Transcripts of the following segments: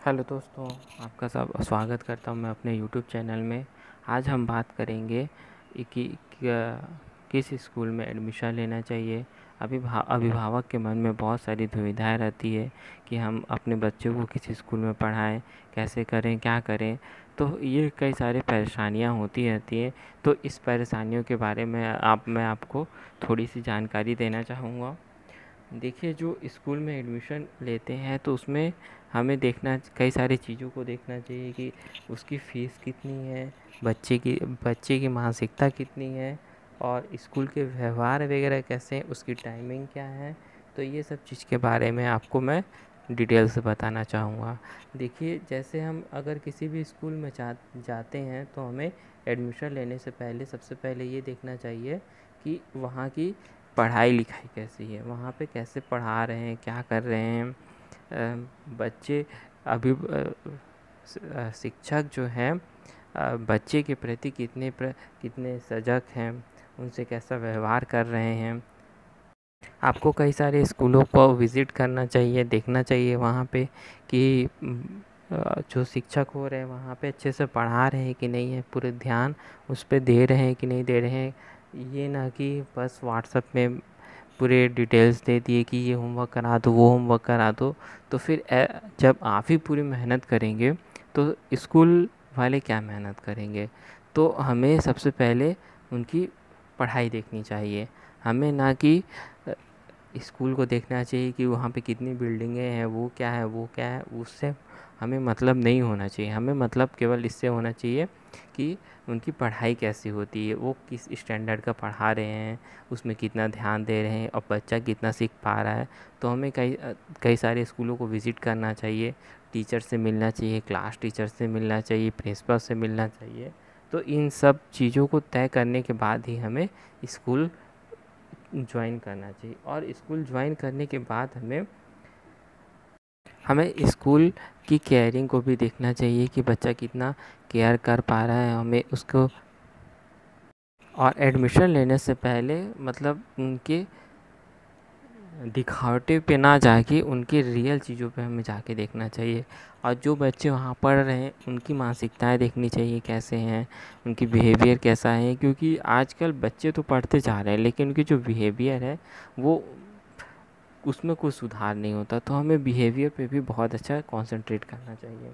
Hello दोस्तों, आपका सब स्वागत करता हूँ मैं अपने यूट्यूब चैनल में। आज हम बात करेंगे कि किस स्कूल में एडमिशन लेना चाहिए। अभिभावक के मन में बहुत सारी दुविधाएं रहती है कि हम अपने बच्चों को किस स्कूल में पढ़ाएं, कैसे करें, क्या करें। तो ये कई सारी परेशानियां होती रहती हैं। तो इस परेशानियों के बारे में मैं आपको थोड़ी सी जानकारी देना चाहूँगा। देखिए, जो स्कूल में एडमिशन लेते हैं तो उसमें हमें कई सारी चीज़ों को देखना चाहिए कि उसकी फ़ीस कितनी है, बच्चे की मानसिकता कितनी है, और स्कूल के व्यवहार वगैरह कैसे हैं, उसकी टाइमिंग क्या है। तो ये सब चीज़ के बारे में आपको मैं डिटेल से बताना चाहूँगा। देखिए, जैसे हम अगर किसी भी स्कूल में जाते हैं तो हमें एडमिशन लेने से पहले सबसे पहले ये देखना चाहिए कि वहाँ की पढ़ाई लिखाई कैसी है, वहाँ पे कैसे पढ़ा रहे हैं, क्या कर रहे हैं। बच्चे अभी शिक्षक जो हैं बच्चे के प्रति कितने सजग हैं, उनसे कैसा व्यवहार कर रहे हैं। आपको कई सारे स्कूलों को विज़िट करना चाहिए, देखना चाहिए वहाँ पे कि जो शिक्षक हो रहे हैं वहाँ पे अच्छे से पढ़ा रहे हैं कि नहीं है, पूरे ध्यान उस पे दे रहे हैं कि नहीं दे रहे हैं। ये ना कि बस व्हाट्सएप में पूरे डिटेल्स दे दिए कि ये होमवर्क करा दो, वो होमवर्क करा दो। तो फिर जब आप ही पूरी मेहनत करेंगे तो स्कूल वाले क्या मेहनत करेंगे। तो हमें सबसे पहले उनकी पढ़ाई देखनी चाहिए। हमें ना कि स्कूल को देखना चाहिए कि वहाँ पे कितनी बिल्डिंगें हैं, वो क्या है, वो क्या है। उससे हमें मतलब नहीं होना चाहिए। हमें मतलब केवल इससे होना चाहिए कि उनकी पढ़ाई कैसी होती है, वो किस स्टैंडर्ड का पढ़ा रहे हैं, उसमें कितना ध्यान दे रहे हैं और बच्चा कितना सीख पा रहा है। तो हमें कई सारे स्कूलों को विज़िट करना चाहिए, टीचर से मिलना चाहिए, क्लास टीचर से मिलना चाहिए, प्रिंसिपल से मिलना चाहिए। तो इन सब चीज़ों को तय करने के बाद ही हमें स्कूल ज्वाइन करना चाहिए। और स्कूल ज्वाइन करने के बाद हमें स्कूल की केयरिंग को भी देखना चाहिए कि बच्चा कितना केयर कर पा रहा है हमें उसको। और एडमिशन लेने से पहले मतलब उनके दिखावटे पे ना जाके उनके रियल चीज़ों पे हमें जाके देखना चाहिए। और जो बच्चे वहाँ पढ़ रहे हैं उनकी मानसिकताएं देखनी चाहिए कैसे हैं, उनकी बिहेवियर कैसा है। क्योंकि आजकल बच्चे तो पढ़ते जा रहे हैं लेकिन उनकी जो बिहेवियर है वो उसमें कोई सुधार नहीं होता। तो हमें बिहेवियर पे भी बहुत अच्छा कंसंट्रेट करना चाहिए।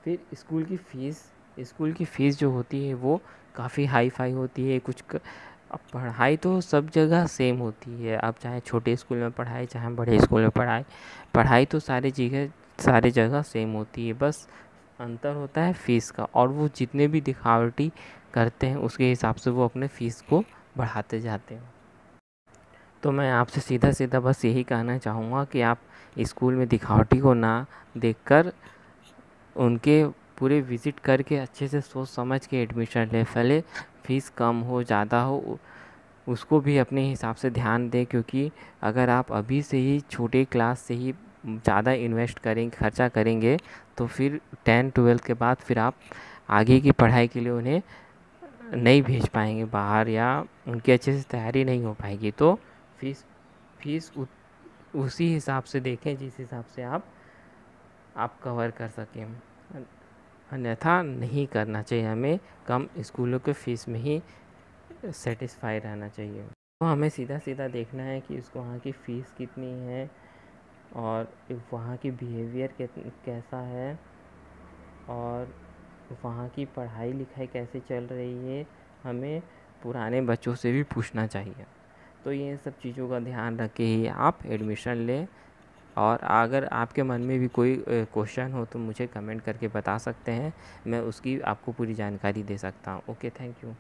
फिर स्कूल की फ़ीस जो होती है वो काफ़ी हाई फाई होती है। अब पढ़ाई तो सब जगह सेम होती है। आप चाहे छोटे स्कूल में पढ़ाए चाहे बड़े स्कूल में पढ़ाए, पढ़ाई तो सारी जगह सेम होती है। बस अंतर होता है फ़ीस का, और वो जितने भी दिखावटी करते हैं उसके हिसाब से वो अपने फ़ीस को बढ़ाते जाते हैं। तो मैं आपसे सीधा सीधा बस यही कहना चाहूँगा कि आप स्कूल में दिखावटी को ना देखकर उनके पूरे विज़िट करके अच्छे से सोच समझ के एडमिशन लें। भले फ़ीस कम हो, ज़्यादा हो, उसको भी अपने हिसाब से ध्यान दें। क्योंकि अगर आप अभी से ही छोटे क्लास से ही ज़्यादा इन्वेस्ट करेंगे, खर्चा करेंगे, तो फिर 10-12 के बाद फिर आप आगे की पढ़ाई के लिए उन्हें नहीं भेज पाएंगे बाहर, या उनकी अच्छे से तैयारी नहीं हो पाएगी। तो फ़ीस फ़ीस उसी हिसाब से देखें जिस हिसाब से आप कवर कर सकें। अन्यथा नहीं करना चाहिए। हमें कम स्कूलों के फ़ीस में ही सेटिस्फाई रहना चाहिए। तो हमें सीधा सीधा देखना है कि उसको वहाँ की फ़ीस कितनी है और वहाँ की बिहेवियर कैसा है, और वहाँ की पढ़ाई लिखाई कैसे चल रही है। हमें पुराने बच्चों से भी पूछना चाहिए। तो ये सब चीज़ों का ध्यान रख के ही आप एडमिशन लें। और अगर आपके मन में भी कोई क्वेश्चन हो तो मुझे कमेंट करके बता सकते हैं, मैं उसकी आपको पूरी जानकारी दे सकता हूँ। Okay, thank you.